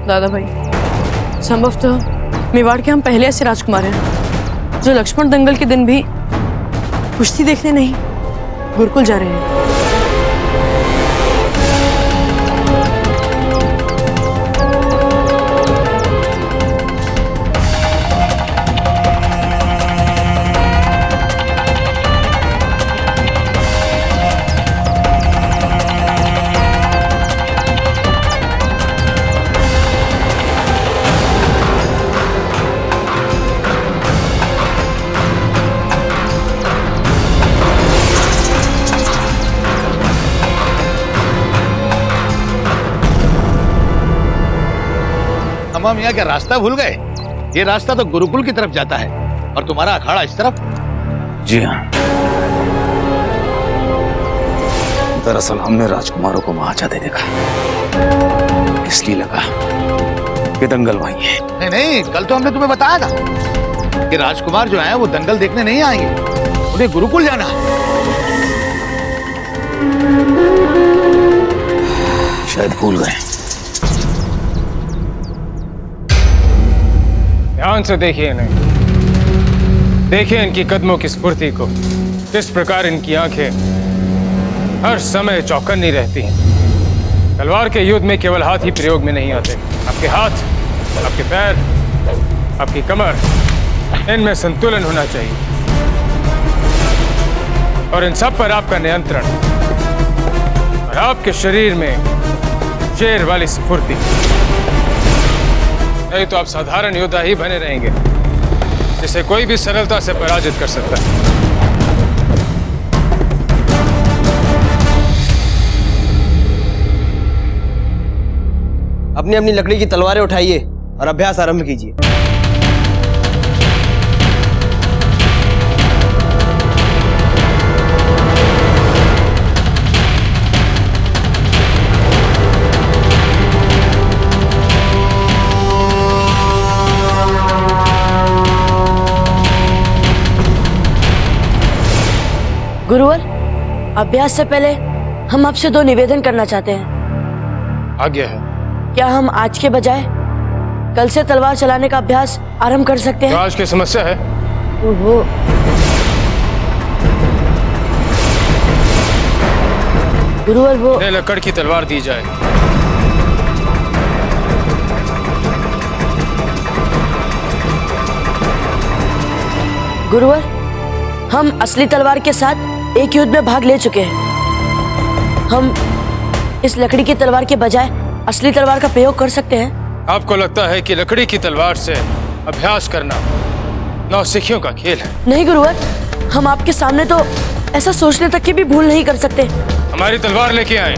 दादा भाई, संभवतः मेवाड़ के हम पहले ऐसे राजकुमार हैं जो लक्ष्मण दंगल के दिन भी कुश्ती देखने नहीं गुरुकुल जा रहे हैं। हम यहाँ क्या रास्ता भूल गए? ये रास्ता तो गुरुकुल की तरफ जाता है और तुम्हारा अखाड़ा इस तरफ। जी हाँ, दरअसल हमने राजकुमारों को वहां जाते देखा, इसलिए लगा कि दंगल वहीं है। नहीं नहीं, कल तो हमने तुम्हें बताया था कि राजकुमार जो है वो दंगल देखने नहीं आएंगे, उन्हें गुरुकुल जाना है। शायद भूल गए। ध्यान से देखिए इन्हें, देखिए इनकी कदमों की स्फूर्ति को, किस प्रकार इनकी आंखें हर समय चौकन्नी रहती हैं। तलवार के युद्ध में केवल हाथ ही प्रयोग में नहीं आते, आपके हाथ, आपके पैर, आपकी कमर, इनमें संतुलन होना चाहिए और इन सब पर आपका नियंत्रण और आपके शरीर में शेर वाली स्फूर्ति। नहीं तो आप साधारण योद्धा ही बने रहेंगे जिसे कोई भी सरलता से पराजित कर सकता है। अपनी अपनी लकड़ी की तलवारें उठाइए और अभ्यास आरंभ कीजिए। गुरुवर, अभ्यास से पहले हम आपसे दो निवेदन करना चाहते हैं। आज्ञा है। क्या हम आज के बजाय कल से तलवार चलाने का अभ्यास आरंभ कर सकते हैं? तो आज की समस्या है वो गुरुवर, वो लकड़ की तलवार दी जाए। गुरुवर, हम असली तलवार के साथ एक युद्ध में भाग ले चुके हैं। हम इस लकड़ी की तलवार के बजाय असली तलवार का प्रयोग कर सकते हैं। आपको लगता है कि लकड़ी की तलवार से अभ्यास करना नौसिखियों का खेल है? नहीं गुरुवर, हम आपके सामने तो ऐसा सोचने तक की भी भूल नहीं कर सकते। हमारी तलवार लेके आए।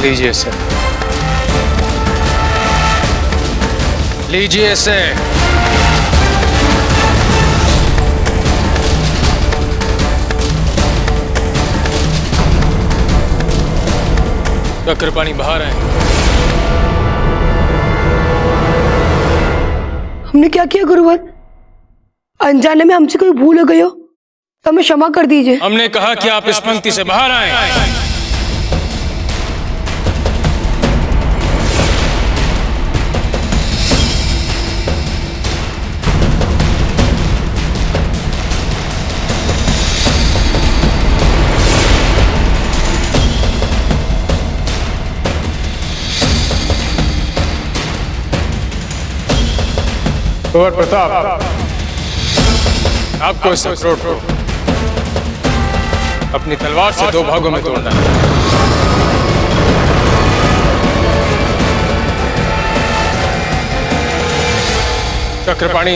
लीजिए इसे, लीजिए इसे। चक्रपाणी बाहर आए। हमने क्या किया गुरुवर? अनजाने में हमसे कोई भूल हो गई हो तो हमें क्षमा कर दीजिए। हमने कहा कि आप इस पंक्ति से बाहर आए। कुंवर प्रताप, आपको इस अखरोट को अपनी तलवार से दो भागों में तोड़ना है। चक्रपाणी,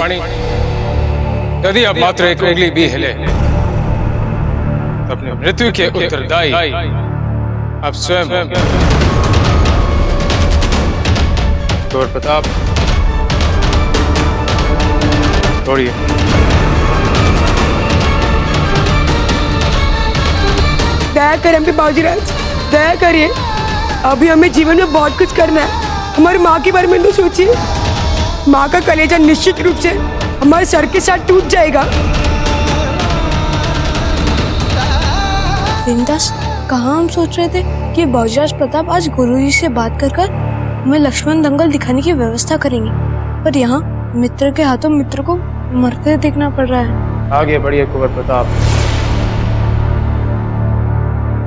यदि आप मात्र एक उंगली भी हिले अपनी मृत्यु के उत्तरदायी आप स्वयं। कुंवर प्रताप, तोड़िए। दया करें हम पे बाबूजीराज, दया करिए। अभी हमें जीवन में बहुत कुछ करना है। हमारी माँ के बारे में तो सोचिए। माँ का कलेजा निश्चित रूप से हमारे सर के साथ टूट जाएगा। देवदास, कहाँ हम सोच रहे थे कि भोजराज प्रताप आज गुरुजी से बात कर हमें लक्ष्मण दंगल दिखाने की व्यवस्था करेंगे, पर यहाँ मित्र के हाथों मित्र को मरते देखना पड़ रहा है। आगे बढ़िए कुंवर प्रताप।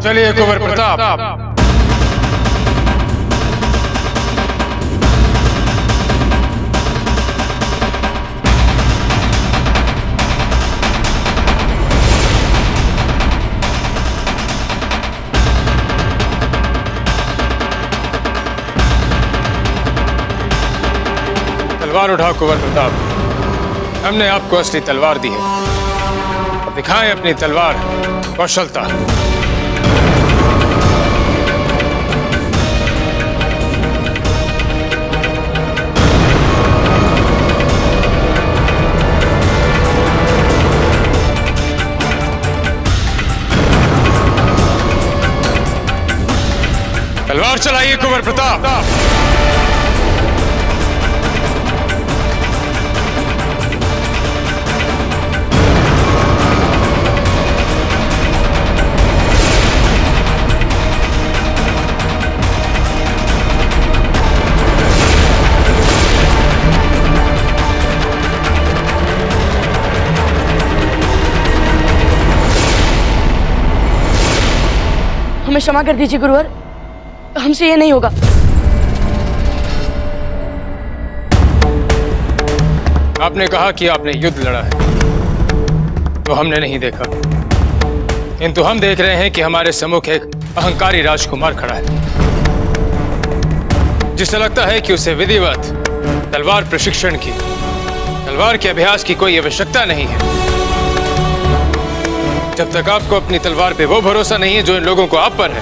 चलिए कुंवर प्रताप। तलवार उठाओ कुंवर प्रताप। हमने आपको असली तलवार दी है, अब दिखाएं अपनी तलवार कौशलता। तलवार चलाइए कुंवर प्रताप। हमें क्षमा कर दीजिए गुरुवर, हमसे ये नहीं होगा। आपने कहा कि आपने युद्ध लड़ा है, तो हमने नहीं देखा, किंतु हम देख रहे हैं कि हमारे सम्मुख एक अहंकारी राजकुमार खड़ा है, जिसे लगता है कि उसे विधिवत तलवार प्रशिक्षण की, तलवार के अभ्यास की कोई आवश्यकता नहीं है। जब तक आपको अपनी तलवार पे वो भरोसा नहीं है जो इन लोगों को आप पर है,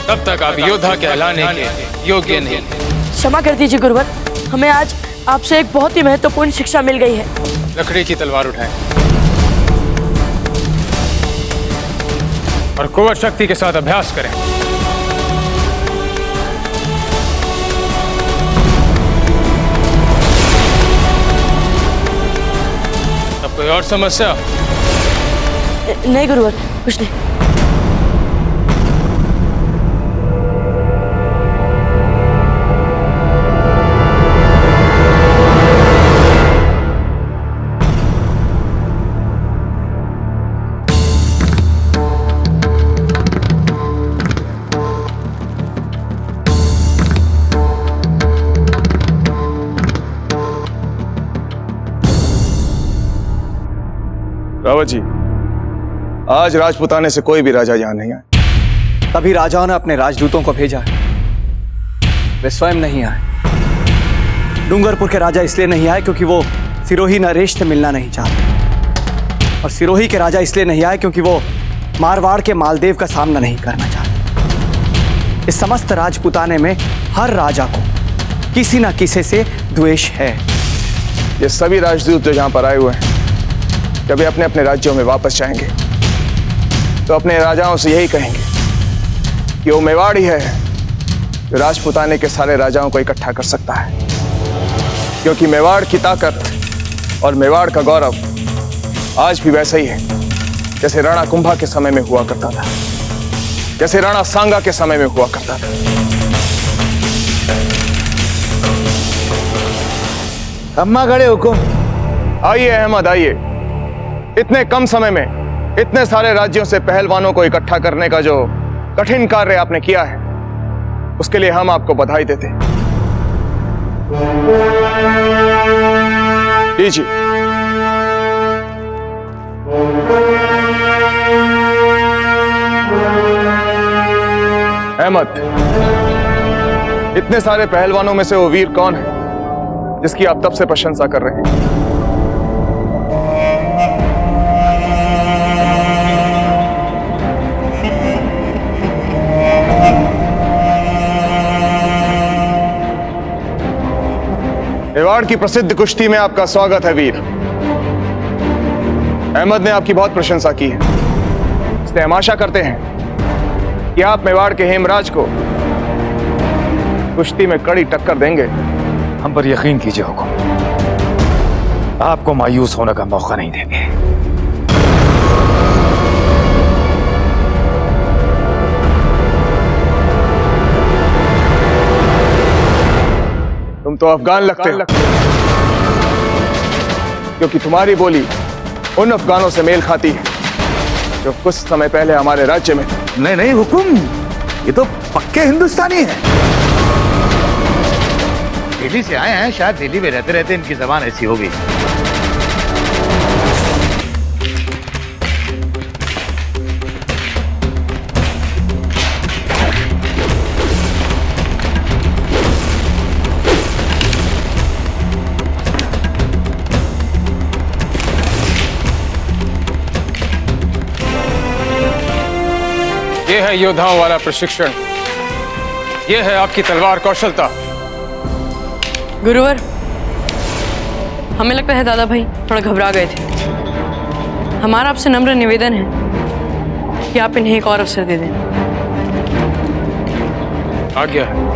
तब तक आप योद्धा कहलाने के योग्य नहीं। क्षमा कर दीजिए गुरुवर, हमें आज आपसे एक बहुत ही महत्वपूर्ण शिक्षा मिल गई है। लकड़ी की तलवार उठाएं और कुंवर शक्ति के साथ अभ्यास करें। अब कोई और समस्या? नहीं गुरुवर, कुछ नहीं। रावत जी, आज राजपुताने से कोई भी राजा यहां नहीं आए। तभी राजाओं ने अपने राजदूतों को भेजा है, वे स्वयं नहीं आए। डूंगरपुर के राजा इसलिए नहीं आए क्योंकि वो सिरोही नरेश से मिलना नहीं चाहते, और सिरोही के राजा इसलिए नहीं आए क्योंकि वो मारवाड़ के मालदेव का सामना नहीं करना चाहते। इस समस्त राजपुताने में हर राजा को किसी न किसी से द्वेष है। ये सभी राजदूत जो यहां पर आए हुए हैं, जब वे अपने अपने राज्यों में वापस जाएंगे तो अपने राजाओं से यही कहेंगे कि वो मेवाड़ ही है जो राजपुताने के सारे राजाओं को इकट्ठा कर सकता है, क्योंकि मेवाड़ की ताकत और मेवाड़ का गौरव आज भी वैसा ही है जैसे राणा कुंभा के समय में हुआ करता था, जैसे राणा सांगा के समय में हुआ करता था। अम्मा खड़े हुकुम। आइए अहमद, आइए। इतने कम समय में इतने सारे राज्यों से पहलवानों को इकट्ठा करने का जो कठिन कार्य आपने किया है, उसके लिए हम आपको बधाई देते हैं। लीजिए। अहमद, इतने सारे पहलवानों में से वो वीर कौन है जिसकी आप तब से प्रशंसा कर रहे हैं? मेवाड़ की प्रसिद्ध कुश्ती में आपका स्वागत है वीर। अहमद ने आपकी बहुत प्रशंसा की है, इसलिए हम आशा करते हैं कि आप मेवाड़ के हेमराज को कुश्ती में कड़ी टक्कर देंगे हम पर यकीन कीजिए हुकुम, आपको मायूस होने का मौका नहीं देंगे। तुम तो अफगान लगते हो, क्योंकि तुम्हारी बोली उन अफगानों से मेल खाती है जो कुछ समय पहले हमारे राज्य में थे। नहीं नहीं हुकुम, ये तो पक्के हिंदुस्तानी हैं। दिल्ली से आए हैं, शायद दिल्ली में रहते रहते इनकी जबान ऐसी होगी। ये है योद्धाओं वाला प्रशिक्षण, ये है आपकी तलवार कौशलता। गुरुवर, हमें लगता है दादा भाई थोड़ा घबरा गए थे। हमारा आपसे नम्र निवेदन है कि आप इन्हें एक और अवसर दे दें। आज्ञा है।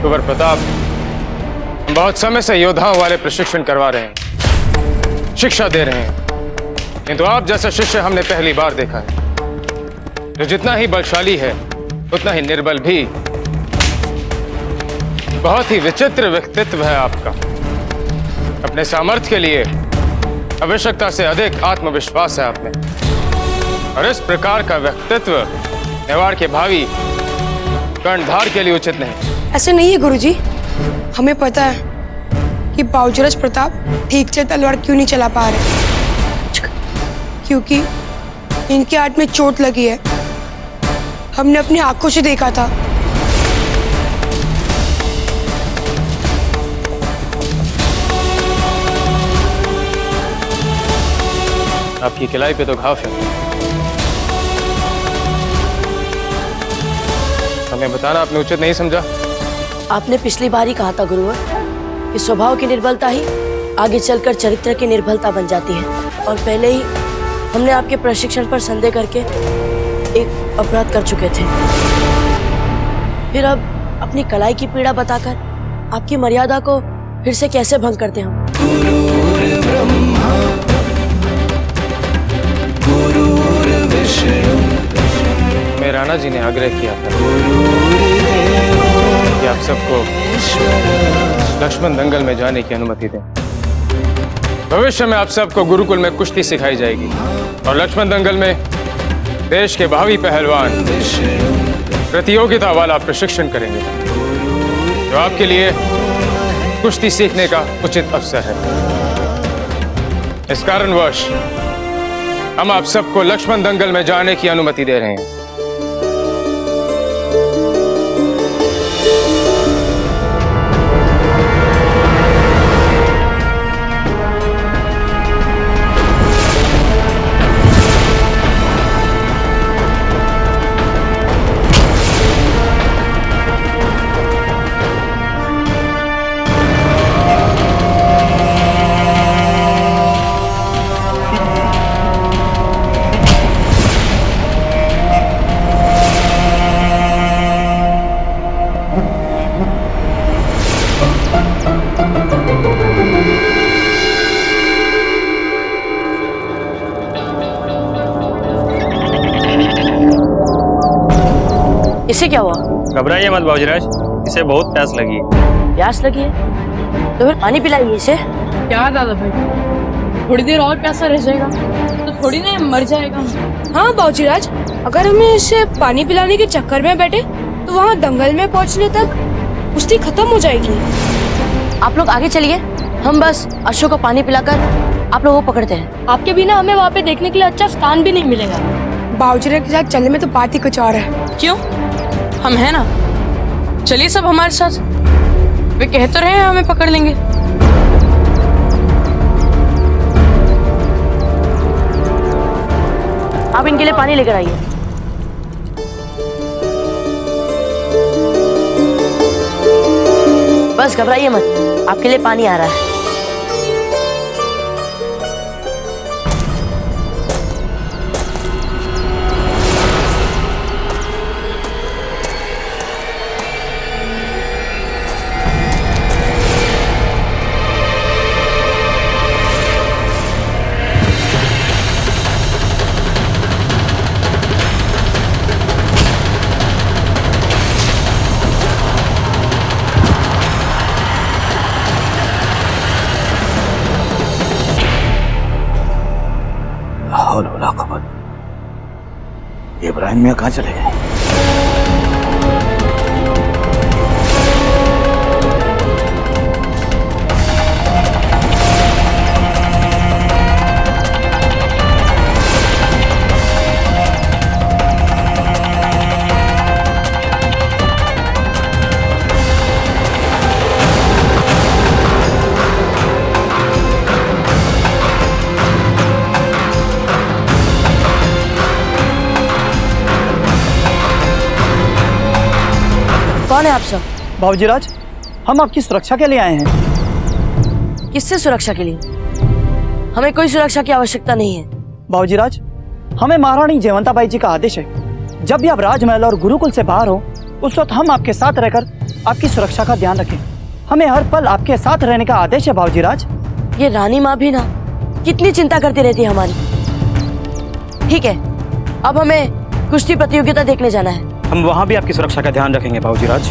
कुंवर प्रताप, हम बहुत समय से योद्धाओं वाले प्रशिक्षण करवा रहे हैं, शिक्षा दे रहे हैं, किंतु आप जैसा शिष्य हमने पहली बार देखा है, जो जितना ही बलशाली है उतना ही निर्बल भी। बहुत ही विचित्र व्यक्तित्व है आपका। अपने सामर्थ्य के लिए आवश्यकता से अधिक आत्मविश्वास है आप में, और इस प्रकार का व्यक्तित्व मेवाड़ के भावी कर्णधार के लिए उचित नहीं। ऐसे नहीं है गुरुजी, हमें पता है कि बावजूरज प्रताप ठीक से तलवार क्यों नहीं चला पा रहे, क्योंकि इनके हाथ में चोट लगी है। हमने अपनी आंखों से देखा था। आपकी किलाई पे तो घाव है, हमें बताना आपने उचित नहीं समझा। आपने पिछली बार ही कहा था गुरुवर कि स्वभाव की निर्बलता ही आगे चलकर चरित्र की निर्बलता बन जाती है, और पहले ही हमने आपके प्रशिक्षण पर संदेह करके एक अपराध कर चुके थे। फिर अब अपनी कलाई की पीड़ा बताकर आपकी मर्यादा को फिर से कैसे भंग करते हम? मेरे राणा जी ने आग्रह किया था कि आप सबको लक्ष्मण दंगल में जाने की अनुमति दें। भविष्य में आप सबको गुरुकुल में कुश्ती सिखाई जाएगी, और लक्ष्मण दंगल में देश के भावी पहलवान प्रतियोगिता वाला प्रशिक्षण करेंगे, जो आपके लिए कुश्ती सीखने का उचित अवसर है। इस कारणवश हम आप सबको लक्ष्मण दंगल में जाने की अनुमति दे रहे हैं। इसे क्या हुआ? घबराइए मत बाबूजीराज, इसे बहुत प्यास लगी है। प्यास लगी है तो फिर पानी पिलाइए इसे। क्या दादा भाई, थोड़ी देर और प्यासा रह जाएगा तो थोड़ी ना मर जाएगा। हाँ बाबूजीराज, अगर हमें इसे पानी पिलाने के चक्कर में बैठे तो वहाँ दंगल में पहुँचने तक कुश्ती खत्म हो जाएगी। आप लोग आगे चलिए, हम बस अशोक को पानी पिलाकर आप लोगों को पकड़ते हैं। आपके बिना हमें वहाँ पे देखने के लिए अच्छा स्थान भी नहीं मिलेगा। बावजूद के साथ चलने में तो बात ही कुछ और है। क्यों? हम हैं ना, चलिए सब हमारे साथ। वे कहते रहे हैं हमें पकड़ लेंगे। आप इनके लिए पानी लेकर आइए। बस घबराइए मत, आपके लिए पानी आ रहा है। हौल वला क़ुव्वत। इब्राहिम मियां कहाँ चले गए? कौन है आप सब? बाबूजीराज, हम आपकी सुरक्षा के लिए आए हैं। किससे सुरक्षा के लिए? हमें कोई सुरक्षा की आवश्यकता नहीं है। बाबूजीराज, हमें महारानी जयवंताबाई जी का आदेश है, जब भी आप राजमहल और गुरुकुल से बाहर हो उस वक्त हम आपके साथ रहकर आपकी सुरक्षा का ध्यान रखें। हमें हर पल आपके साथ रहने का आदेश है बाबूजीराज। ये रानी माँ भी ना कितनी चिंता करती रहती है हमारी। ठीक है, अब हमें कुश्ती प्रतियोगिता देखने जाना है। हम वहाँ भी आपकी सुरक्षा का ध्यान रखेंगे बाबूजीराज।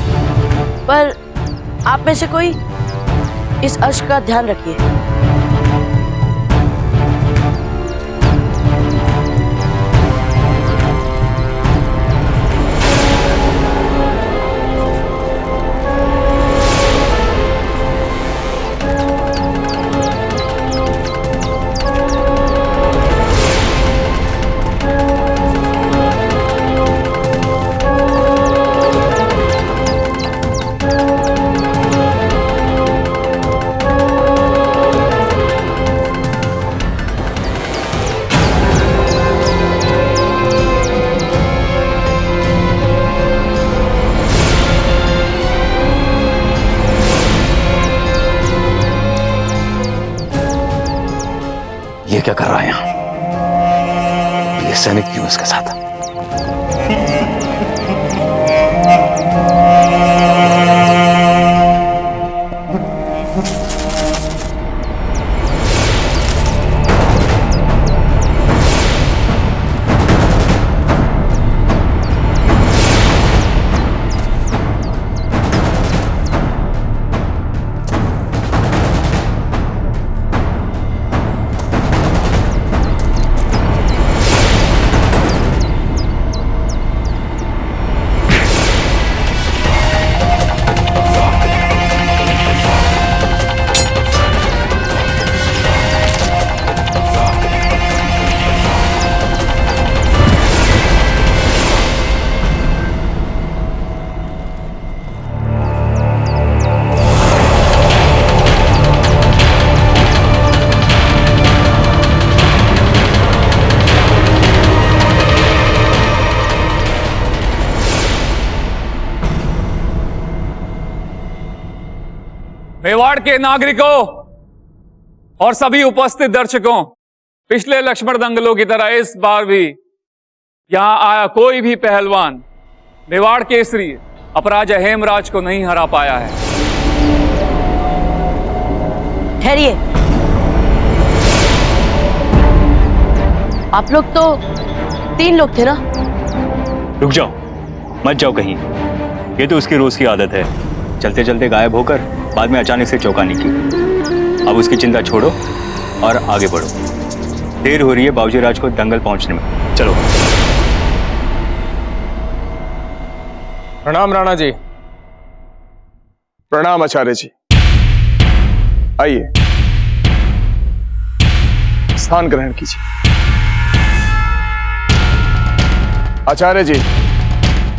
पर आप में से कोई इस अश्क का ध्यान रखिए। ये क्या कर रहा है यहाँ? ये सैनिक क्यों इसके साथ? मेवाड़ के नागरिकों और सभी उपस्थित दर्शकों, पिछले लक्ष्मण दंगलों की तरह इस बार भी यहां आया कोई भी पहलवान मेवाड़ केसरी अपराजय हेमराज को नहीं हरा पाया है। ठहरिए, आप लोग तो 3 लोग थे ना? रुक जाओ, मत जाओ कहीं। ये तो उसकी रोज की आदत है, चलते चलते गायब होकर बाद में अचानक से चौंकाने की। अब उसकी चिंता छोड़ो और आगे बढ़ो। देर हो रही है बाबूजीराज को दंगल पहुंचने में। चलो। प्रणाम राणा जी। प्रणाम आचार्य जी। आइए, स्थान ग्रहण कीजिए। आचार्य जी,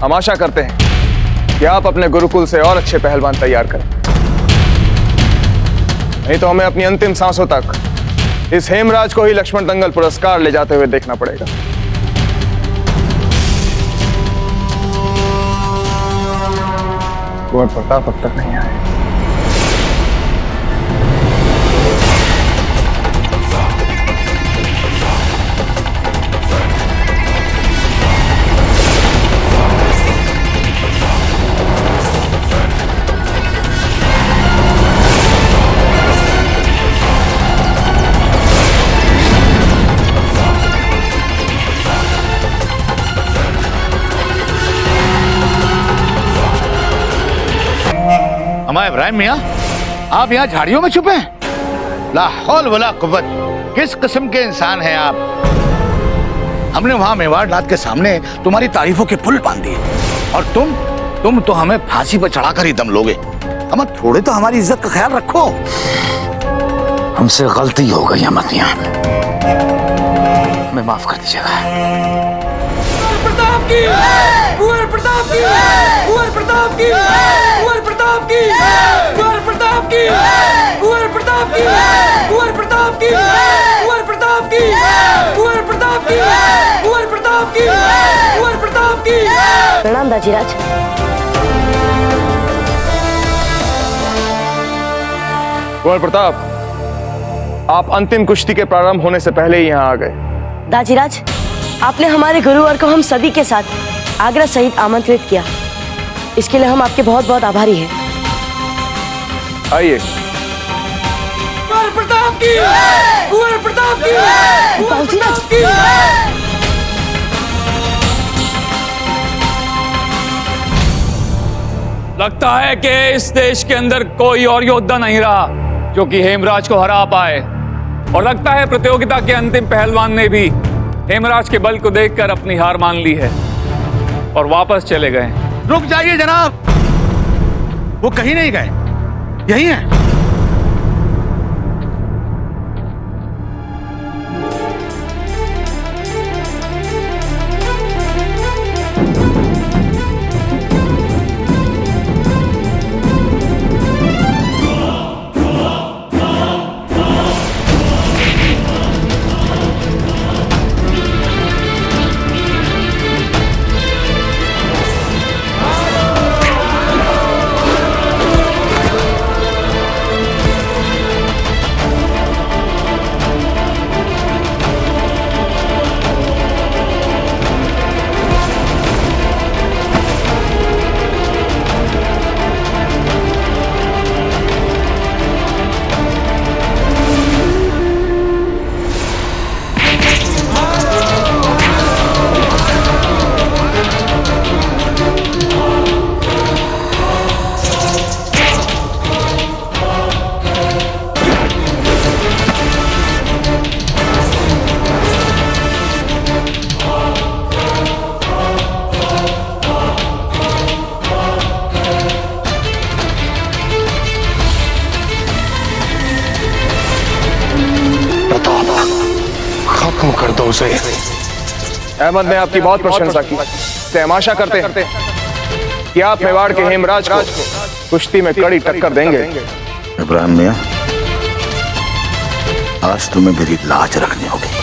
हम आशा करते हैं कि आप अपने गुरुकुल से और अच्छे पहलवान तैयार करें, नहीं तो हमें अपनी अंतिम सांसों तक इस हेमराज को ही लक्ष्मण दंगल पुरस्कार ले जाते हुए देखना पड़ेगा। कुंवर प्रताप अब तक नहीं आए। हमारे इब्राहिम मियां, आप यहाँ झाड़ियों में छुपे हैं? ला हौल वला कुव्वत, किस किस्म के इंसान हैं आप? हमने वहां मेवाड़ नाथ के सामने तुम्हारी तारीफों के पुल बांध दिए, और तुम तो हमें फांसी पर चढ़ाकर ही दम लोगे। अमर थोड़े तो हमारी इज्जत का ख्याल रखो। हमसे गलती हो गई अमर, यहाँ हमें माफ कर दीजिएगा। प्रताप की, कुंवर प्रताप की, कुंवर प्रताप की, कुंवर प्रताप की, कुंवर प्रताप की, कुंवर प्रताप की, कुंवर प्रताप की, कुंवर प्रताप की, कुंवर प्रताप की, कुंवर प्रताप की, कुंवर प्रताप की। प्रणाम दाजीराज। कुंवर प्रताप, आप अंतिम कुश्ती के प्रारंभ होने से पहले ही यहाँ आ गए। दाजीराज, आपने हमारे गुरुवर को हम सभी के साथ आग्रह सहित आमंत्रित किया, इसके लिए हम आपके बहुत बहुत आभारी हैं। आइए। कुंवर प्रताप की, कुंवर प्रताप की, कुंवर प्रताप की। लगता है कि इस देश के अंदर कोई और योद्धा नहीं रहा जो कि हेमराज को हरा पाए, और लगता है प्रतियोगिता के अंतिम पहलवान ने भी हेमराज के बल को देखकर अपनी हार मान ली है और वापस चले गए। रुक जाइए जनाब, वो कहीं नहीं गए, यही है। खत्म कर दो उसे। अहमद ने आपकी बहुत प्रशंसा की, इससे हम आशा करते हैं कि आप मेवाड़ के हेमराज को कुश्ती में कड़ी टक्कर देंगे। इब्राहिम मियां, आज तुम्हें मेरी लाज रखनी होगी।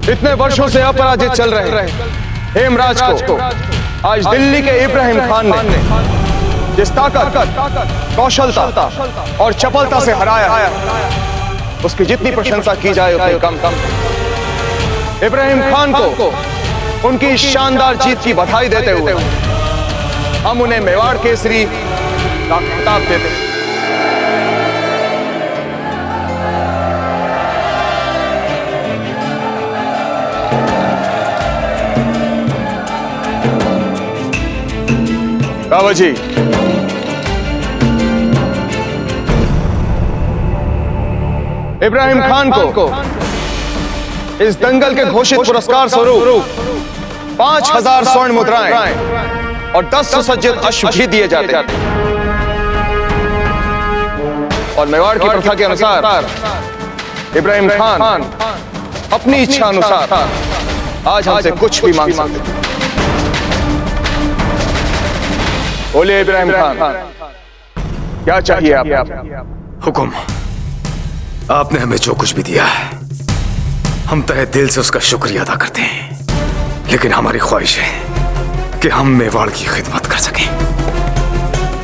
इतने वर्षों से अपराजित चल रहे हेमराज को आज दिल्ली के इब्राहिम खान ने जिस ताकत, कौशलता और चपलता से हराया है, उसकी जितनी प्रशंसा की जाए उतनी कम। इब्राहिम खान को उनकी इस शानदार जीत की बधाई देते हुए हम उन्हें मेवाड़ केसरी का खिताब देते हैं। बाबा जी, इब्राहिम खान को इस दंगल के घोषित पुरस्कार स्वरूप 5000 स्वर्ण मुद्राएं और 10 सुसज्जित अश्व भी दिए जाते हैं। और मेवाड़ की प्रथा के अनुसार इब्राहिम खान अपनी इच्छा अनुसार आज हमसे कुछ भी मांग सकते हैं। बोलिए इब्राहिम खान, क्या चाहिए आप? हुकुम, आपने हमें जो कुछ भी दिया हम तहे दिल से उसका शुक्रिया अदा करते हैं, लेकिन हमारी ख्वाहिश है कि हम मेवाड़ की खिदमत कर सकें।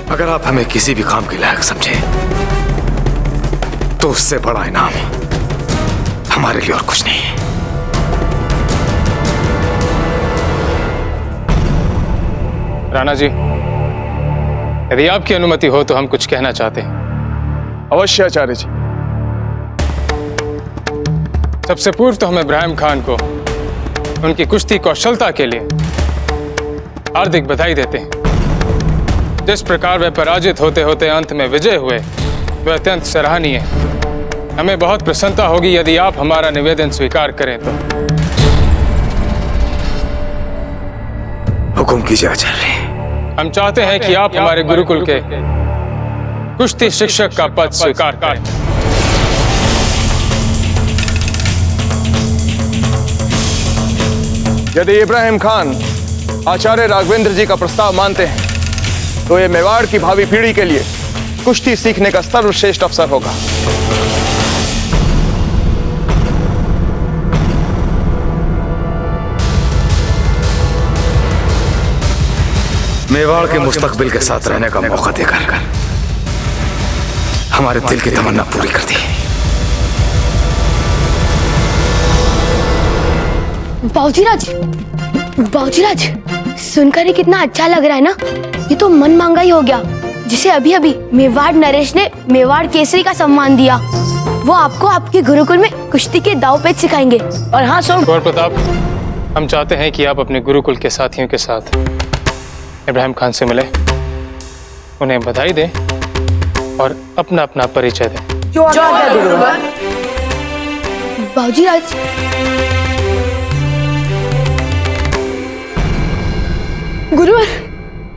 अगर आप हमें किसी भी काम के लायक समझे तो उससे बड़ा इनाम हमारे लिए और कुछ नहीं है। राणा जी, यदि आपकी अनुमति हो तो हम कुछ कहना चाहते हैं। अवश्य आचार्य जी। सबसे पूर्व तो हम इब्राहिम खान को उनकी कुश्ती कौशलता के लिए हार्दिक बधाई देते हैं। जिस प्रकार वे पराजित होते होते अंत में विजय हुए वह अत्यंत सराहनीय है। हमें बहुत प्रसन्नता होगी यदि आप हमारा निवेदन स्वीकार करें तो। हुक्म कीजिए आचार्य। हम चाहते हैं कि आप हमारे गुरुकुल के कुश्ती शिक्षक का पद स्वीकार करें। यदि इब्राहिम खान आचार्य राघवेंद्र जी का प्रस्ताव मानते हैं तो ये मेवाड़ की भावी पीढ़ी के लिए कुश्ती सीखने का सर्वश्रेष्ठ अवसर होगा। मेवाड़ के मुस्तकबिल के साथ रहने का मौका देकर हमारे दिल की तमन्ना पूरी कर दी। बाबूजीराज, सुनकर ही कितना अच्छा लग रहा है ना। ये तो मन मांगा ही हो गया। जिसे अभी अभी मेवाड़ नरेश ने मेवाड़ केसरी का सम्मान दिया, वो आपको आपके गुरुकुल में कुश्ती के दाव पेच सिखाएंगे। और हाँ सुन गौर प्रताप, हम चाहते हैं कि आप अपने गुरुकुल के साथियों के साथ इब्राहिम खान से मिले, उन्हें बधाई दें और अपना अपना परिचय दें। बाबूजीराज, गुरुवर,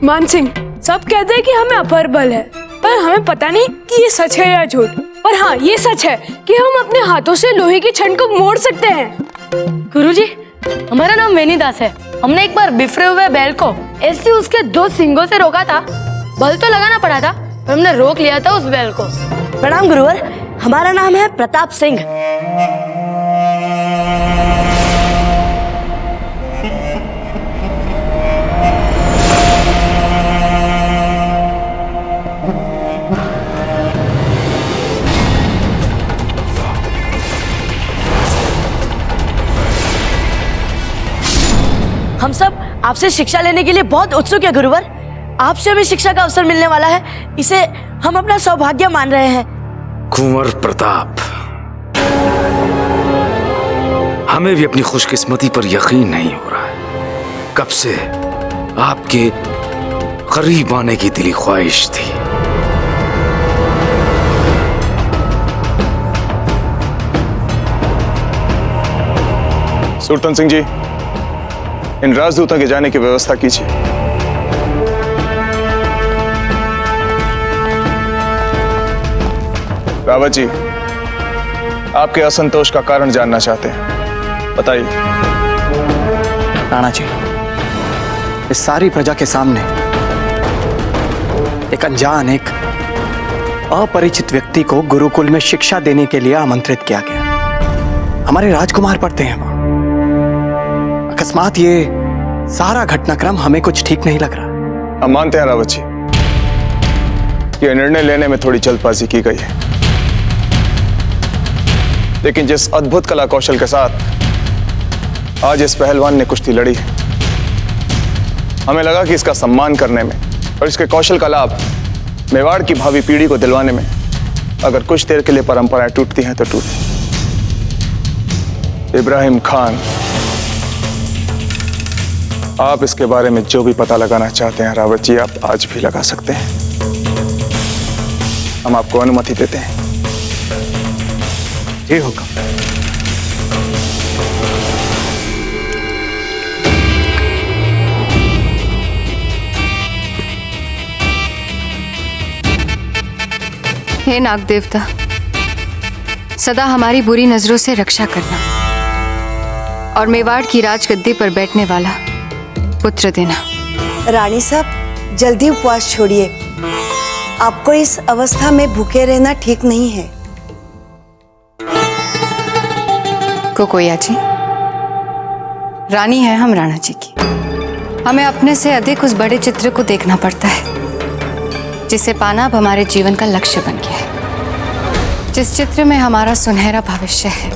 मान सिंह, सब कहते हैं कि हमें अपर बल है, पर हमें पता नहीं कि ये सच है या झूठ। पर हाँ, ये सच है कि हम अपने हाथों से लोहे की छड़ को मोड़ सकते हैं। गुरुजी, हमारा नाम वेनीदास है। हमने एक बार बिफरे हुए बैल को ऐसे उसके 2 सींगों से रोका था। बल तो लगाना पड़ा था, पर हमने रोक लिया था उस बैल को। प्रणाम गुरुवर, हमारा नाम है प्रताप सिंह। हम सब आपसे शिक्षा लेने के लिए बहुत उत्सुक है गुरुवर। आपसे हमें शिक्षा का अवसर मिलने वाला है, इसे हम अपना सौभाग्य मान रहे हैं। कुंवर प्रताप, हमें भी अपनी खुशकिस्मती पर यकीन नहीं हो रहा है। कब से आपके करीब आने की दिली ख्वाहिश थी। सुरतन सिंह जी, इन राजदूतों के जाने की व्यवस्था कीजिए। रावत जी, आपके असंतोष का कारण जानना चाहते हैं, बताइए। राणा जी, इस सारी प्रजा के सामने एक अनजान, एक अपरिचित व्यक्ति को गुरुकुल में शिक्षा देने के लिए आमंत्रित किया गया। हमारे राजकुमार पढ़ते हैं वहां। अकस्मात ये सारा घटनाक्रम हमें कुछ ठीक नहीं लग रहा। हम मानते हैं रावत जी, ये निर्णय लेने में थोड़ी जल्दबाजी की गई है, लेकिन जिस अद्भुत कला कौशल के साथ आज इस पहलवान ने कुश्ती लड़ी है, हमें लगा कि इसका सम्मान करने में और इसके कौशल का लाभ मेवाड़ की भावी पीढ़ी को दिलवाने में अगर कुछ देर के लिए परंपराएं टूटती हैं तो टूटे। इब्राहिम खान, आप इसके बारे में जो भी पता लगाना चाहते हैं रावत जी, आप आज भी लगा सकते हैं। हम आपको अनुमति देते हैं। जी हुक्म। हे नाग देवता, सदा हमारी बुरी नजरों से रक्षा करना और मेवाड़ की राजगद्दी पर बैठने वाला पुत्र देना। रानी साहब, जल्दी उपवास छोड़िए। आपको इस अवस्था में भूखे रहना ठीक नहीं है। कोकोया जी, रानी है हम राणा जी की। हमें अपने से अधिक उस बड़े चित्र को देखना पड़ता है जिसे पाना अब हमारे जीवन का लक्ष्य बन गया है। जिस चित्र में हमारा सुनहरा भविष्य है,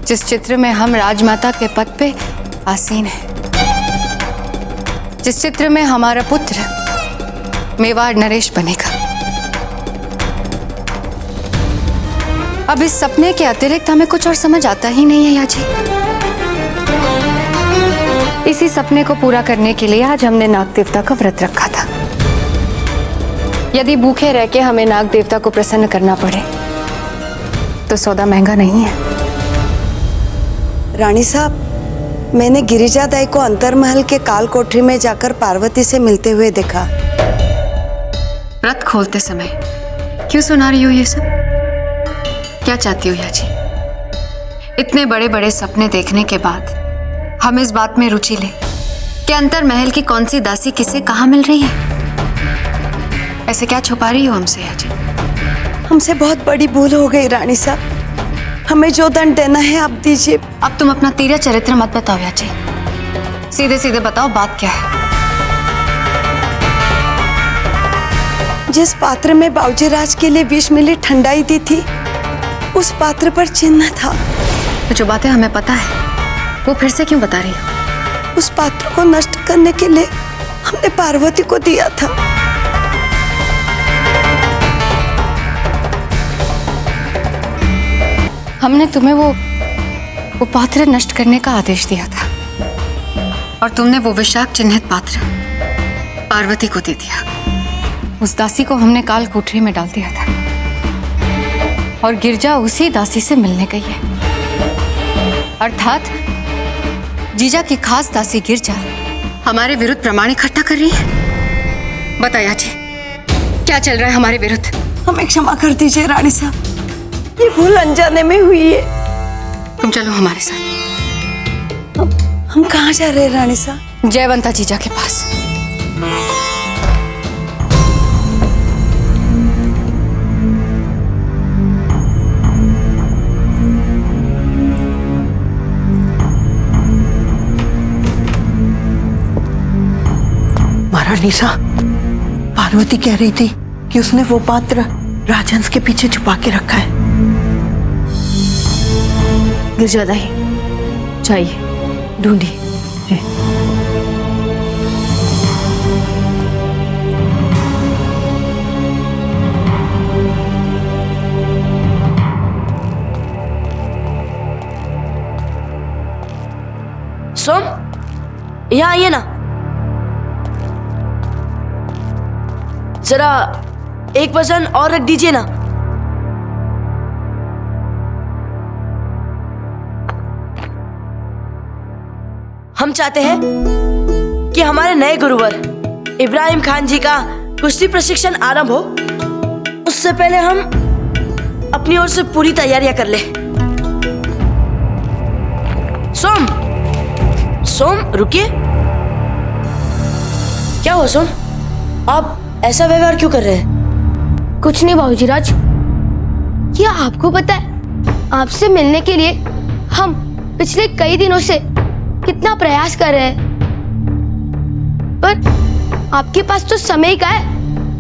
जिस चित्र में हम राजमाता के पद पे आसीन हैं, जिस चित्र में हमारा पुत्र मेवाड़ नरेश बनेगा। अब इस सपने के अतिरिक्त हमें कुछ और समझ आता ही नहीं है याजी। इसी सपने को पूरा करने के लिए आज हमने नाग देवता का व्रत रखा था। यदि भूखे रह के हमें नाग देवता को प्रसन्न करना पड़े तो सौदा महंगा नहीं है। रानी साहब, मैंने गिरिजा दाई को अंतरमहल के काल कोठरी में जाकर पार्वती से मिलते हुए देखा। व्रत खोलते समय क्यों सुना रही हो ये सब? क्या चाहती हो याजी? इतने बड़े बड़े सपने देखने के बाद हम इस बात में रुचि ले कि अंतरमहल की कौन सी दासी किसे कहाँ मिल रही है? ऐसे क्या छुपा रही हो हमसे याजी? हमसे बहुत बड़ी भूल हो गई रानी साहब। हमें जो दंड देना है आप दीजिए। अब तुम अपना तीर चरित्र मत बताओ याजी, सीधे सीधे बताओ बात क्या है। जिस पात्र में बाबूजी राज के लिए विष मिली ठंडाई दी थी, उस पात्र पर चिन्ह था। तो जो बातें हमें पता है वो फिर से क्यों बता रही हो? उस पात्र को नष्ट करने के लिए हमने पार्वती को दिया था। हमने तुम्हें वो पात्र नष्ट करने का आदेश दिया था और तुमने वो विषाक्त चिन्हित पात्र पार्वती को दे दिया। उस दासी को हमने काल कोठरी में डाल दिया था और गिरजा उसी दासी से मिलने गई है। अर्थात जीजा की खास दासी गिरजा हमारे विरुद्ध प्रमाण इकट्ठा कर रही है। बताया जी, क्या चल रहा है हमारे विरुद्ध? हमें क्षमा कर दीजिए रानी साहब, ये भूल अनजाने में हुई है। तुम चलो हमारे साथ। हम कहाँ जा रहे हैं रानी साहब? जयवंता जीजा के पास। महारानी साहब, पार्वती कह रही थी कि उसने वो पात्र राजहंस के पीछे छुपा के रखा है। गिरजा दाई, चाहिए ढूंढिए। सोम, यहाँ आइए ना। जरा एक वजन और रख दीजिए ना। हम चाहते हैं कि हमारे नए गुरुवर इब्राहिम खान जी का कुश्ती प्रशिक्षण आरंभ हो, उससे पहले हम अपनी ओर से पूरी तैयारियां कर ले। सोम, सोम रुकिए। क्या हो सोम, आप ऐसा व्यवहार क्यों कर रहे हैं? कुछ नहीं बाबूजी राज। क्या आपको पता है, आपसे मिलने के लिए हम पिछले कई दिनों से कितना प्रयास कर रहे हैं, पर आपके पास तो समय का है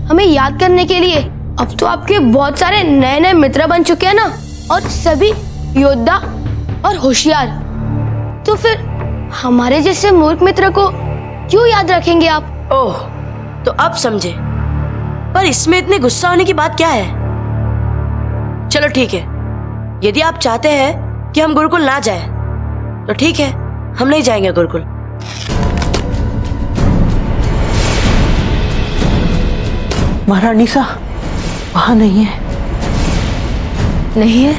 हमें याद करने के लिए। अब तो आपके बहुत सारे नए नए मित्र बन चुके हैं ना, और सभी योद्धा और होशियार। तो फिर हमारे जैसे मूर्ख मित्र को क्यों याद रखेंगे आप? ओह, तो अब समझे। पर इसमें इतने गुस्सा होने की बात क्या है? चलो ठीक है, यदि आप चाहते हैं कि हम गुरुकुल ना जाए तो ठीक है, हम नहीं जाएंगे गुरुकुल। महारानी साहब, वहां नहीं है। नहीं है?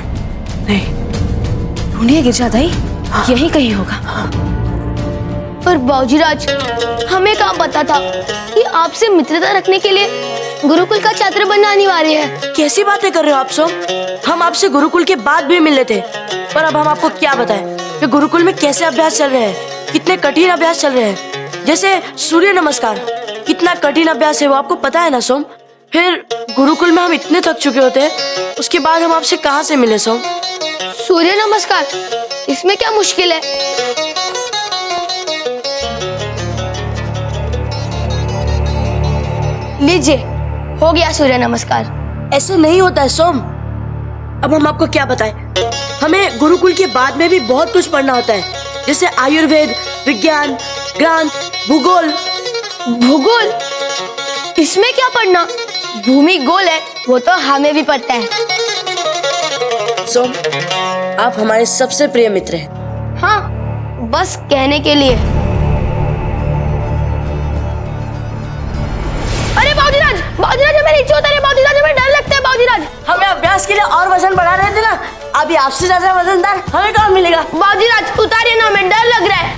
नहीं। ढूंढिए गिरजा दाई, यही कहीं होगा। पर बाबूजी राज, हमें कहाँ पता था कि आपसे मित्रता रखने के लिए गुरुकुल का छात्र बनना अनिवार्य है। कैसी बातें कर रहे हो आप सोम? हम आपसे गुरुकुल के बाद भी मिलने थे, पर अब हम आपको क्या बताएं कि गुरुकुल में कैसे अभ्यास चल रहे हैं, कितने कठिन अभ्यास चल रहे हैं। जैसे सूर्य नमस्कार, कितना कठिन अभ्यास है वो आपको पता है ना सोम? फिर गुरुकुल में हम इतने थक चुके होते हैं, उसके बाद हम आपसे कहाँ से मिले सोम? सूर्य नमस्कार, इसमें क्या मुश्किल है? लीजिए, हो गया सूर्य नमस्कार। ऐसे नहीं होता है सोम। अब हम आपको क्या बताएं? हमें गुरुकुल के बाद में भी बहुत कुछ पढ़ना होता है, जैसे आयुर्वेद, विज्ञान, ग्रांथ, भूगोल। भूगोल? इसमें क्या पढ़ना? भूमि गोल है, वो तो हमें भी पता है। सोम, आप हमारे सबसे प्रिय मित्र हैं। हाँ, बस कहने के लिए। अरे बाबूजीराज, बाबूजीराज हमें नीचे उतारे, बाबूजीराज हमें डर लगता है बाबूजीराज। हमें अभ्यास के लिए और वजन बढ़ा रहे थे ना, अभी आपसे ज्यादा वजनदार हमें कौन मिलेगा? बाबूजीराज उतारिए ना, हमें डर लग रहा है।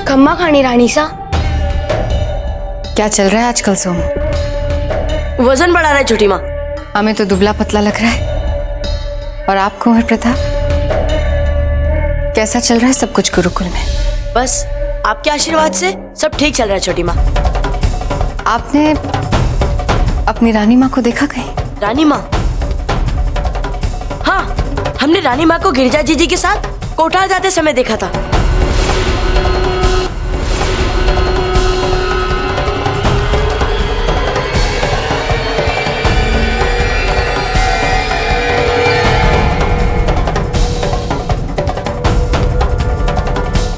खम्मा खानी रानी सा। क्या चल रहा है आजकल सोम? वजन बढ़ा रहा है छोटी माँ। हमें तो दुबला पतला लग रहा है। और आप कुंवर प्रताप, कैसा चल रहा है सब कुछ गुरुकुल में? बस आपके आशीर्वाद से सब ठीक चल रहा है छोटी माँ। आपने अपनी रानी माँ को देखा कहीं? रानी माँ? हाँ, हमने रानी माँ को गिरिजा जीजी के साथ कोठार जाते समय देखा था।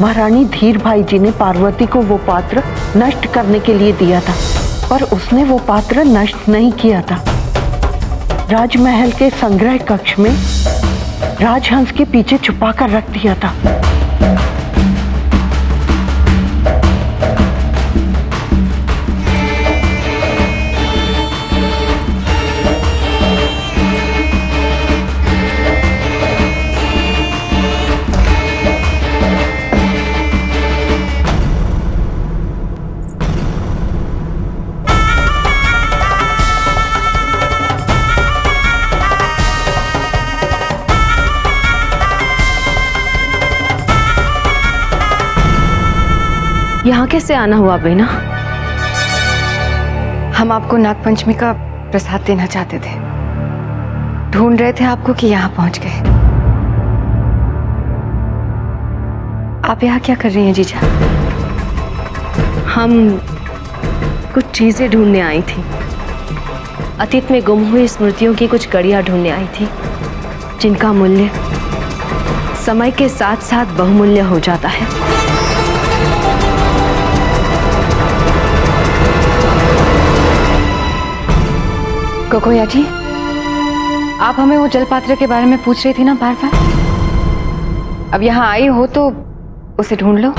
महारानी धीर भाई जी ने पार्वती को वो पात्र नष्ट करने के लिए दिया था, पर उसने वो पात्र नष्ट नहीं किया था। राजमहल के संग्रह कक्ष में राजहंस के पीछे छुपा कर रख दिया था। यहाँ कैसे आना हुआ बेना? हम आपको नागपंचमी का प्रसाद देना चाहते थे, ढूंढ रहे थे आपको कि यहाँ पहुंच गए। आप यहाँ क्या कर रही हैं जीजा? हम कुछ चीजें ढूंढने आई थी। अतीत में गुम हुई स्मृतियों की कुछ कड़ियां ढूंढने आई थी, जिनका मूल्य समय के साथ साथ बहुमूल्य हो जाता है। कोकोया जी, आप हमें वो जलपात्र के बारे में पूछ रही थी ना बार बार। अब यहाँ आई हो तो उसे ढूंढ लो।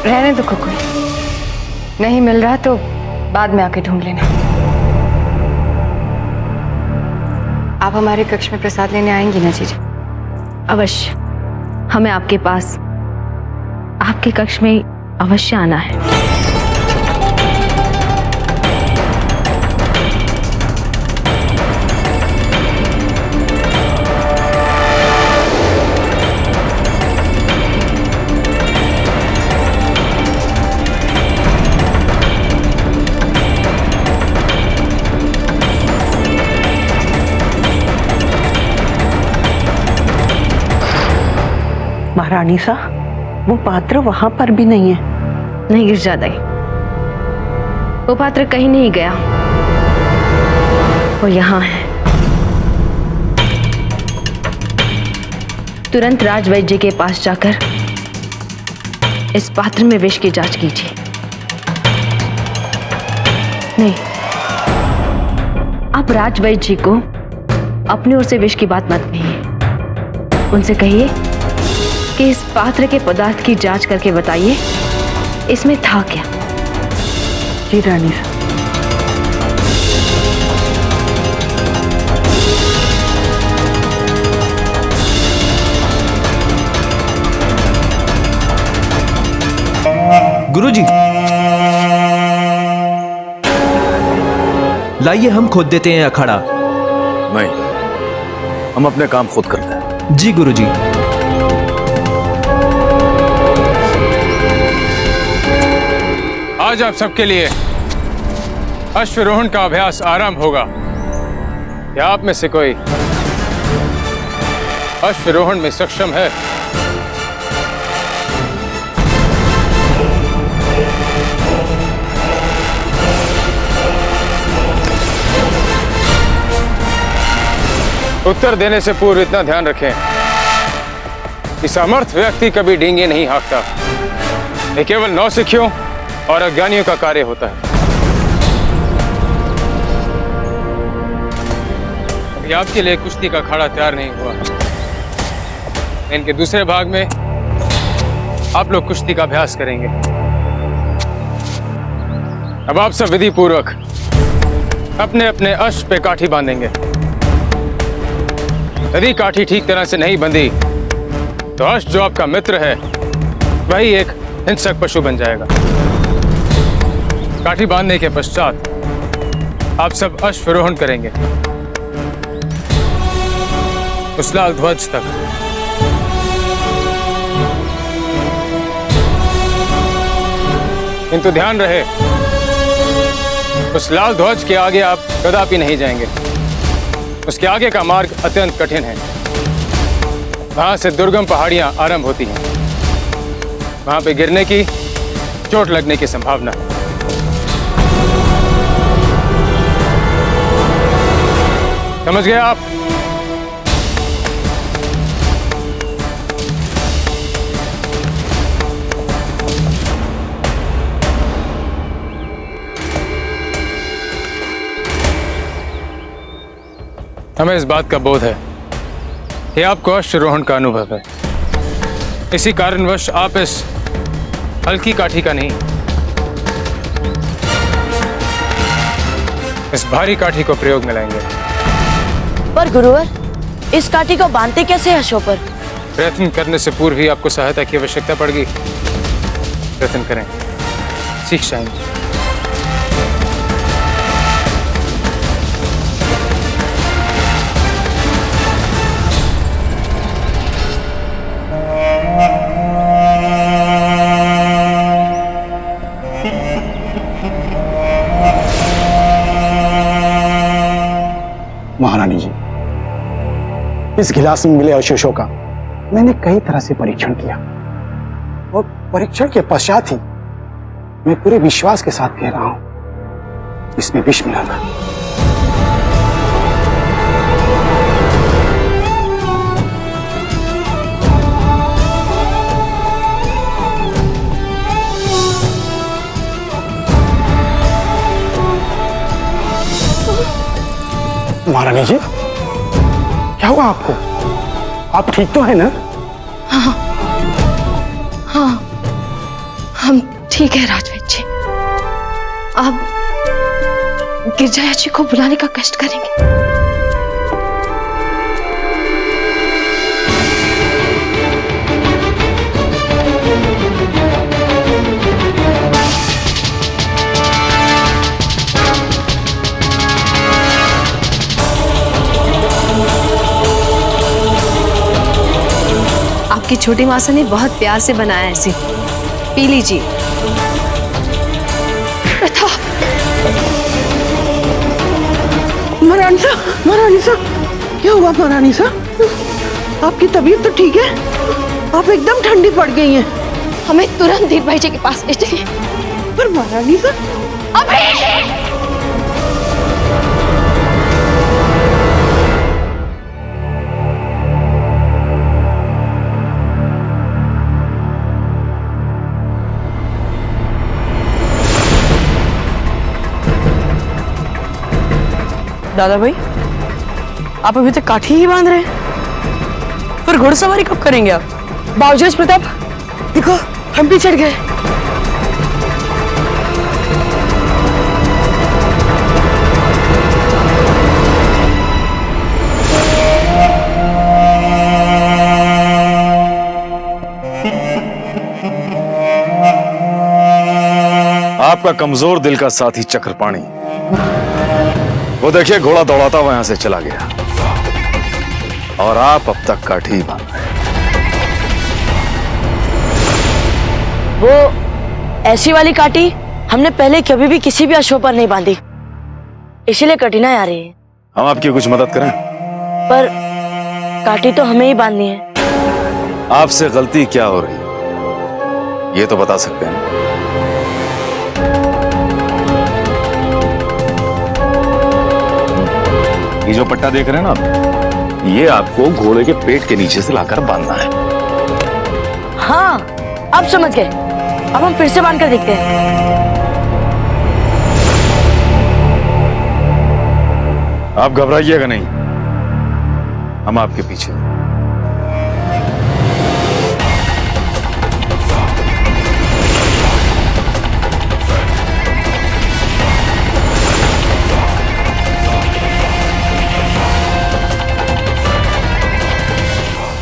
रहने दो कोकोई, नहीं मिल रहा तो बाद में आके ढूंढ लेना। आप हमारे कक्ष में प्रसाद लेने आएंगी ना जीजा? अवश्य, हमें आपके पास, आपके कक्ष में अवश्य आना है। महारानी सा, वो पात्र वहां पर भी नहीं है। नहीं गिरजादाई, वो पात्र कहीं नहीं गया, वो यहाँ है। तुरंत राजवैद्य के पास जाकर इस पात्र में विष की जांच कीजिए। नहीं, आप राजवैद्य जी को अपनी ओर से विष की बात मत कहिए। उनसे कहिए कि इस पात्र के पदार्थ की जांच करके बताइए इसमें था क्या। जी रानी साहब। गुरुजी, लाइए हम खोद देते हैं अखाड़ा। नहीं, हम अपने काम खुद करते हैं। जी गुरुजी। आज आप सबके लिए अश्वरोहण का अभ्यास आरंभ होगा। क्या आप में से कोई अश्वरोहण में सक्षम है? उत्तर देने से पूर्व इतना ध्यान रखें कि समर्थ व्यक्ति कभी डींगे नहीं हाँकता। ये केवल नौसिखियों और अज्ञानियों का कार्य होता है। अभी आपके लिए कुश्ती का अखाड़ा तैयार नहीं हुआ। इनके दूसरे भाग में आप लोग कुश्ती का अभ्यास करेंगे। अब आप सब विधि पूर्वक अपने अपने अश्व पे काठी बांधेंगे। यदि काठी ठीक तरह से नहीं बंधी तो अश्व जो आपका मित्र है वही एक हिंसक पशु बन जाएगा। काठी बांधने के पश्चात आप सब अश्वरोहण करेंगे उस लाल ध्वज तक। किंतु ध्यान रहे, उस लाल ध्वज के आगे आप कदापि नहीं जाएंगे। उसके आगे का मार्ग अत्यंत कठिन है। वहां से दुर्गम पहाड़ियां आरंभ होती हैं। वहां पे गिरने की, चोट लगने की संभावना है। समझ गए आप? हमें इस बात का बोध है कि आपको अश्वरोहण का अनुभव है। इसी कारणवश आप इस हल्की काठी का नहीं, इस भारी काठी को प्रयोग में लाएंगे। पर गुरुवर, इस काठी को बांधते कैसे अश्व पर? प्रयत्न करने से पूर्व ही आपको सहायता की आवश्यकता पड़ेगी। प्रयत्न करें, सीख जाएंगे। महारानी जी, इस गिलास में मिले अवशेषों का मैंने कई तरह से परीक्षण किया और परीक्षण के पश्चात ही मैं पूरे विश्वास के साथ कह रहा हूं, इसमें विष मिला था। महारानी जी, क्या हुआ आपको? आप ठीक तो है ना? हाँ हाँ, हम ठीक है राजवैद्य जी। आप गिरजाया जी को बुलाने का कष्ट करेंगे। आपकी छोटी मासा ने बहुत प्यार से बनाया है इसे, पी लीजिए। महारानी साहब, महारानी साहब, क्या हुआ महारानी साहब? आपकी तबीयत तो ठीक है? आप एकदम ठंडी पड़ गई हैं। हमें तुरंत धीर भाई जी के पास ले चलिए। पर महारानी साहब, अभी दादा भाई, आप अभी तक काठी ही बांध रहे हैं, फिर घुड़सवारी कब करेंगे आप? बावजूद प्रताप, देखो हम भी चढ़ गए। आपका कमजोर दिल का साथी चक्रपाणी, वो देखिए घोड़ा दौड़ाता हुआ यहां से चला गया और आप अब तक काठी ही बांध रहे। वो ऐसी वाली काटी हमने पहले कभी भी किसी भी अश्व पर नहीं बांधी, इसलिए कठिनाई आ रही है। हम आपकी कुछ मदद करें? पर काटी तो हमें ही बांधनी है। आपसे गलती क्या हो रही है ये तो बता सकते हैं। ये जो पट्टा देख रहे हैं ना आप, ये आपको घोड़े के पेट के नीचे से लाकर बांधना है। हाँ, अब समझ गए। अब हम फिर से बांध कर देखते हैं। आप घबराइएगा नहीं, हम आपके पीछे हैं।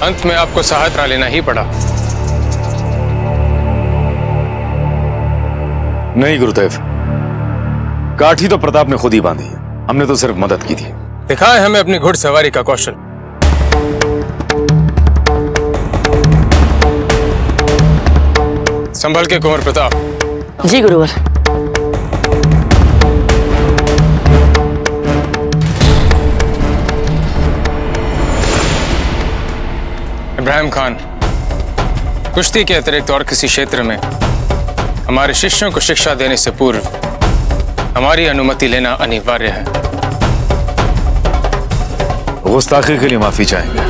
अंत में आपको सहायता लेना ही पड़ा। नहीं गुरुदेव, काठी तो प्रताप ने खुद ही बांधी है, हमने तो सिर्फ मदद की थी। दिखाए हमें अपनी घुड़सवारी का कौशल। संभल के कुंवर प्रताप। जी गुरुवर। इब्राहिम खान, कुश्ती के अतिरिक्त और किसी क्षेत्र में हमारे शिष्यों को शिक्षा देने से पूर्व हमारी अनुमति लेना अनिवार्य है। गुस्ताखी के लिए माफी चाहेंगे,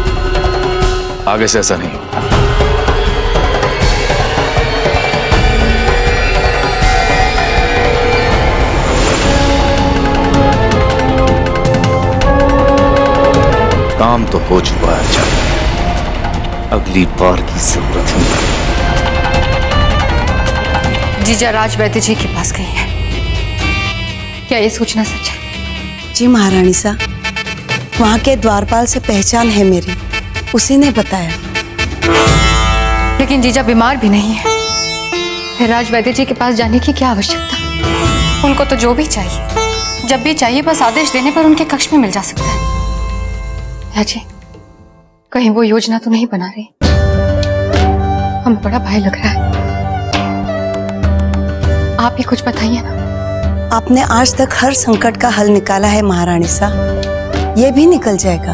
आगे से ऐसा नहीं। काम तो हो चुका है, अच्छा अगली बार की जरूरत है। जीजा राज वैद्य जी के पास गई है, क्या ये सोचना सच है? जी महारानी सा, वहाँ के द्वारपाल से पहचान है मेरी, उसी ने बताया। लेकिन जीजा बीमार भी नहीं है, फिर राज वैद्य जी के पास जाने की क्या आवश्यकता? उनको तो जो भी चाहिए, जब भी चाहिए, बस आदेश देने पर उनके कक्ष में मिल जा सकता है। जी, कहीं वो योजना तो नहीं बना रही? हमें बड़ा भय लग रहा है। आप ही कुछ बताइए ना। आपने आज तक हर संकट का हल निकाला है महारानी सा, ये भी निकल जाएगा।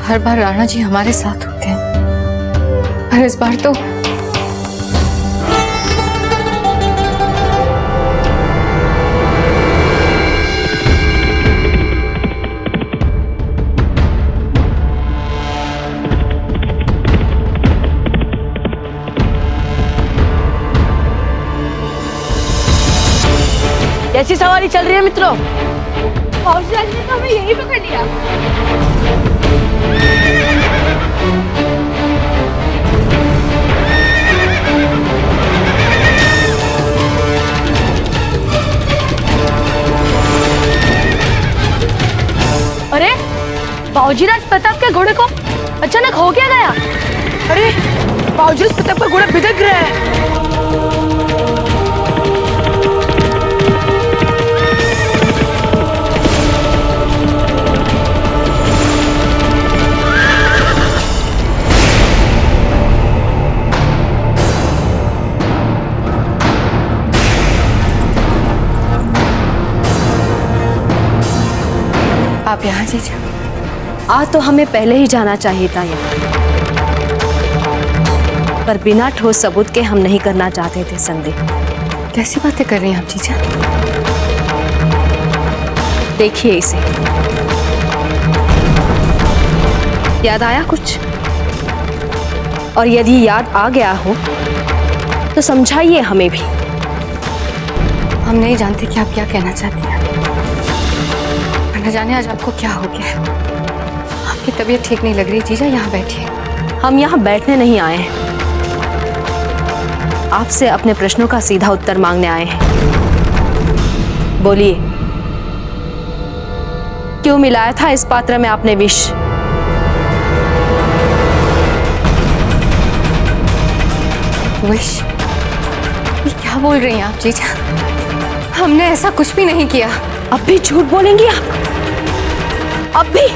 हर बार राणा जी हमारे साथ होते हैं, पर इस बार तो कैसी सवारी चल रही है मित्रों? फौजी राज ने तो हमें यही पकड़ लिया। अरे, बाबूजीराज प्रताप के घोड़े को अचानक हो क्या गया? अरे, बाबूजीराज प्रताप का घोड़ा भिड़क रहा है। आप यहाँ जीजा। आज तो हमें पहले ही जाना चाहिए था यहाँ, पर बिना ठोस सबूत के हम नहीं करना चाहते थे संदेह। कैसी बातें कर रही हैं आप जीजा? देखिए इसे, याद आया कुछ? और यदि याद आ गया हो तो समझाइए हमें भी। हम नहीं जानते कि आप क्या कहना चाहती हैं। न जाने आज आपको क्या हो गया है। आपकी तबीयत ठीक नहीं लग रही जीजा, यहाँ बैठिए। हम यहाँ बैठने नहीं आए हैं, आपसे अपने प्रश्नों का सीधा उत्तर मांगने आए हैं। बोलिए, क्यों मिलाया था इस पात्र में आपने विष? विष? ये क्या बोल रही हैं आप जीजा? हमने ऐसा कुछ भी नहीं किया। अब भी झूठ बोलेंगी आप? अब भी?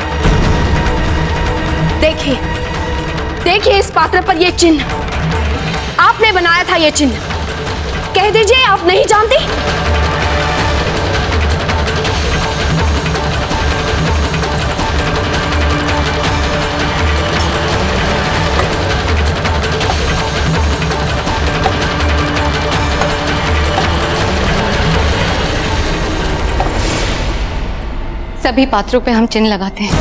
देखिए, देखिए इस पात्र पर ये चिन्ह, आपने बनाया था ये चिन्ह। कह दीजिए आप नहीं जानती? सभी पात्रों पे हम चिन्ह लगाते हैं।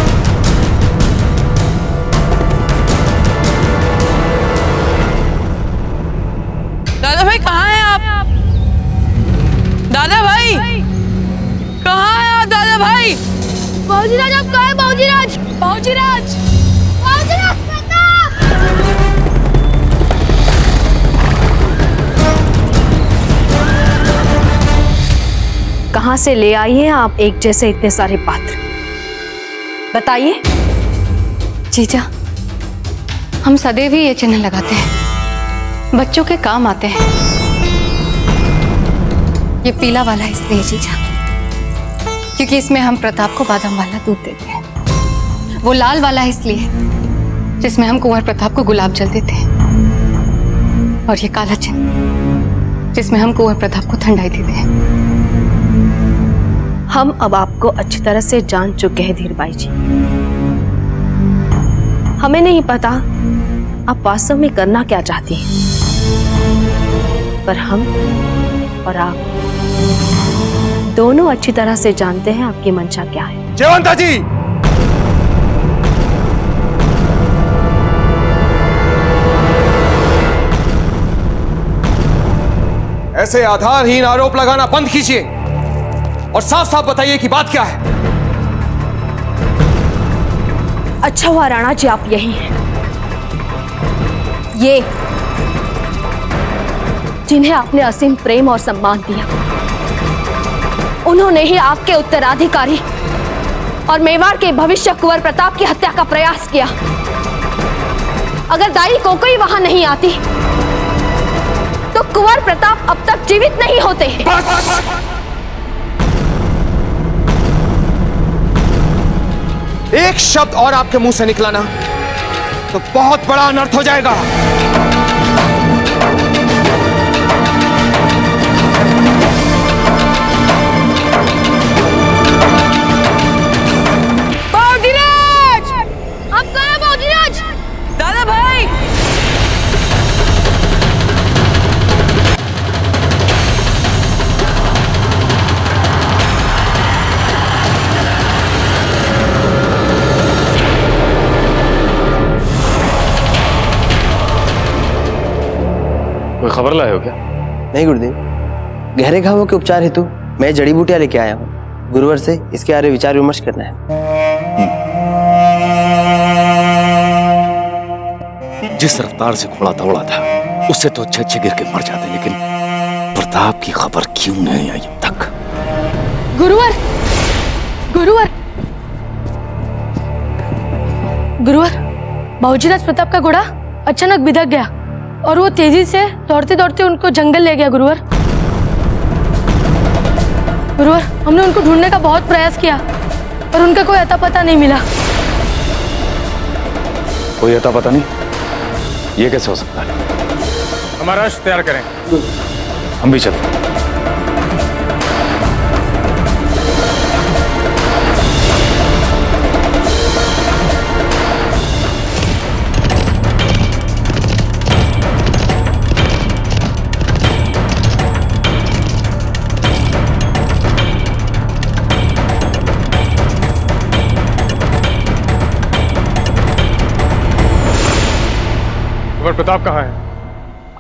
दादा भाई कहाँ हैं आप? दादा भाई कहाँ हैं आप? दादा भाई, बाबूजी राज आप कहाँ हैं? बाबूजी राज, बाबूजी राज, बाबूजी राज प्रताप! कहाँ से ले आई हैं आप एक जैसे इतने सारे पात्र? बताइए। जीजा, हम सदैव ही ये चिन्ह लगाते हैं, बच्चों के काम आते हैं। ये पीला वाला इसलिए जीजा, क्योंकि इसमें हम प्रताप को बादाम वाला दूध देते हैं। वो लाल वाला इसलिए, जिसमें हम कुंवर प्रताप को गुलाब जल देते हैं। और ये काला चिन्ह, जिसमें हम कुंवर प्रताप को ठंडाई देते हैं। हम अब आपको अच्छी तरह से जान चुके हैं धीरबाई जी। हमें नहीं पता आप वास्तव में करना क्या चाहती हैं, पर हम और आप दोनों अच्छी तरह से जानते हैं आपकी मंशा क्या है। जयवंता जी, ऐसे आधारहीन आरोप लगाना बंद कीजिए और साफ साफ बताइए कि बात क्या है। अच्छा हुआ राणा जी आप यही हैं। ये जिन्हें आपने असीम प्रेम और सम्मान दिया, उन्होंने ही आपके उत्तराधिकारी और मेवाड़ के भविष्य कुंवर प्रताप की हत्या का प्रयास किया। अगर दाई कोई वहां नहीं आती तो कुंवर प्रताप अब तक जीवित नहीं होते। एक शब्द और आपके मुंह से निकला ना तो बहुत बड़ा अनर्थ हो जाएगा। बाबूजीराज! आप कहाँ हैं बाबूजीराज? दादा भाई! कोई खबर लाए हो क्या? नहीं गुरुदेव, गहरे घावों के उपचार हेतु मैं जड़ी बूटियां लेके आया हूँ। गुरुवर से इसके बारे विचार विमर्श करना है। जिस रफ्तार से घोड़ा दौड़ा था उससे तो अच्छे गिर के मर जाते, लेकिन प्रताप की खबर क्यों नहीं आई अब तक? गुरुवर, गुरुवर, गुरुवर, बाबूजीराज प्रताप का घोड़ा अचानक बिदक गया और वो तेजी से दौड़ते दौड़ते उनको जंगल ले गया। गुरुवर, गुरुवर, हमने उनको ढूंढने का बहुत प्रयास किया पर उनका कोई अता पता नहीं मिला। कोई अता पता नहीं? ये कैसे हो सकता है? हमारा अश्व तैयार करें। हम भी चलते हैं। कुंवर प्रताप कहाँ है?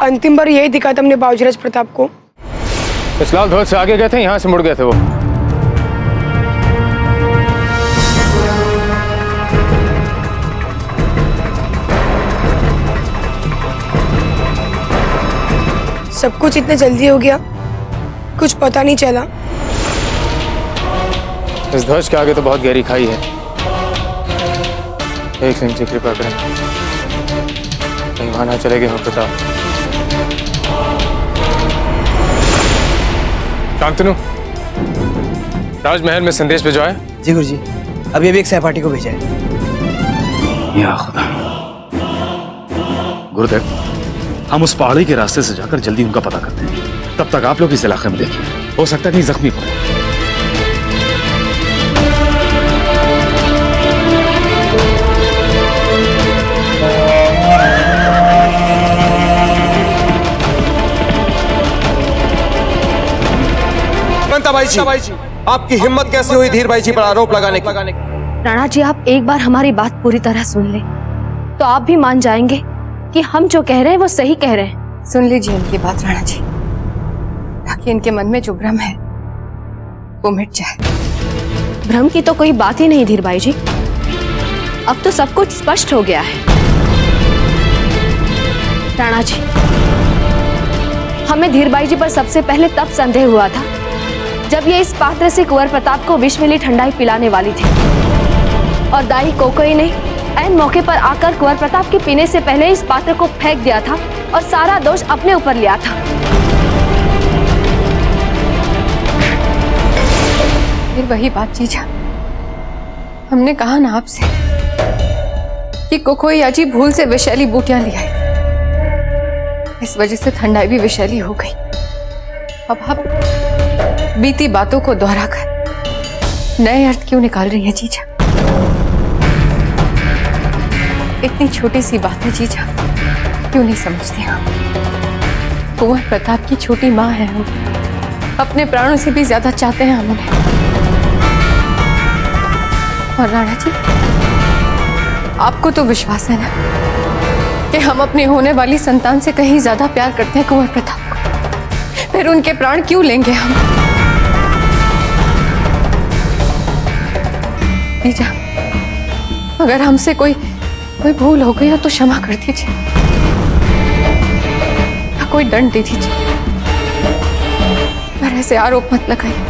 अंतिम बार यही दिखा था हमने बाबूजीराज प्रताप को। इस लाल ध्वज से आगे गए थे, यहाँ से मुड़ गए थे वो। सब कुछ इतने जल्दी हो गया, कुछ पता नहीं चला। इस ध्वज के आगे तो बहुत गहरी खाई है। एक मिनट की कृपा करें, कहीं वहां ना चले गए हो प्रताप। शांतनु, राजमहल में संदेश भिजवाया? जी गुरुजी, अभी अभी एक सहपाठी को भेजा है। या खुदा। गुरुदेव, हम उस पहाड़ी के रास्ते से जाकर जल्दी उनका पता करते हैं। तब तक आप लोग इस इलाके में देखिए, हो सकता है कहीं जख्मी पड़े। भाई जी, आपकी हिम्मत कैसे हुई धीर भाई जी पर आरोप लगाने की? राणा जी, आप एक बार हमारी बात पूरी तरह सुन लें तो आप भी मान जाएंगे कि हम जो कह रहे हैं वो सही कह रहे हैं। सुन लीजिए इनकी बात राणा जी, ताकि इनके मन में जो भ्रम है वो मिट जाए। भ्रम की तो कोई बात ही नहीं धीर भाई जी, अब तो सब कुछ स्पष्ट हो गया है। राणा जी, हमें धीर भाई जी पर सबसे पहले तब संदेह हुआ था जब ये इस पात्र से कुंवर प्रताप को विष मिली ठंडाई पिलाने वाली थी, और दाई कोकोई ने ऐन मौके पर आकर कुंवर प्रताप के पीने से पहले इस पात्र को फेंक दिया था और सारा दोष अपने ऊपर लिया था। फिर वही बात जीजा, हमने कहा ना आपसे कि कोकोई अजी भूल से विषैली बूटियां ले आई, इस वजह से ठंडाई भी विषैली हो गई। अब आप बीती बातों को दोहराकर नए अर्थ क्यों निकाल रही हैं जीजा? इतनी छोटी सी बात है जीजा, क्यों नहीं समझते आप? कुंवर प्रताप की छोटी माँ है हम, अपने प्राणों से भी ज्यादा चाहते हैं हम उन्हें। और राणा जी, आपको तो विश्वास है ना कि हम अपनी होने वाली संतान से कहीं ज्यादा प्यार करते हैं कुंवर प्रताप को, फिर उनके प्राण क्यों लेंगे हम? जीजा, अगर हमसे कोई भूल हो गई हो तो क्षमा कर दीजिए, या कोई दंड दे दीजिए, पर ऐसे आरोप मत लगाइए।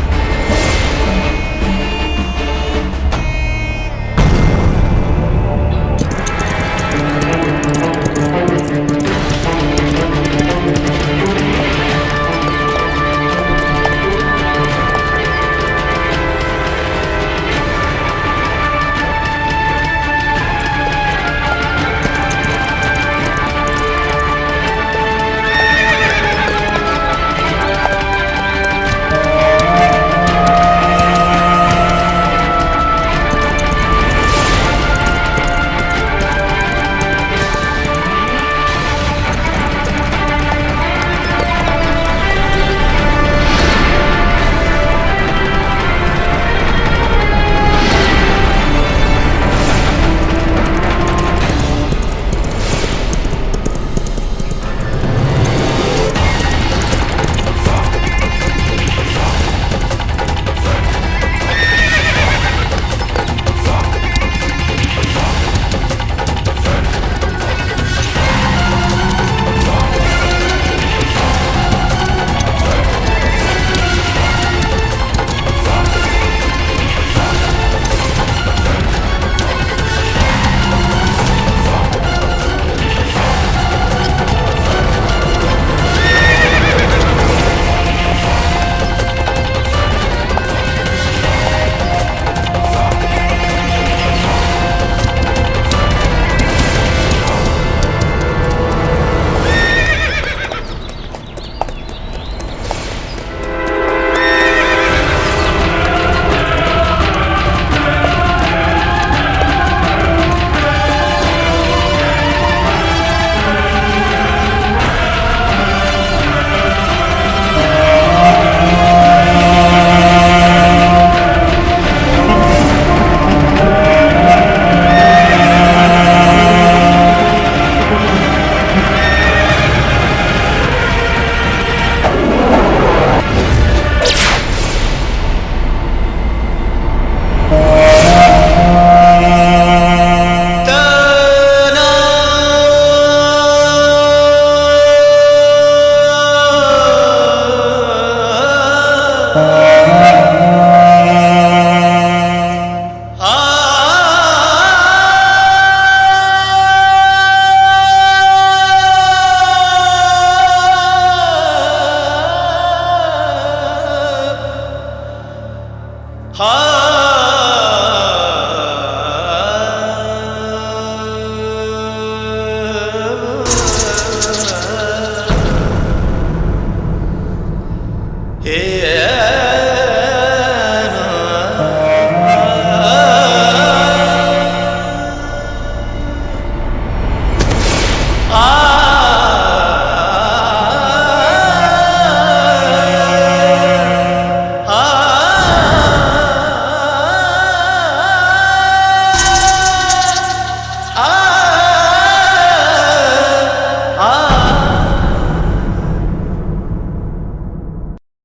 हे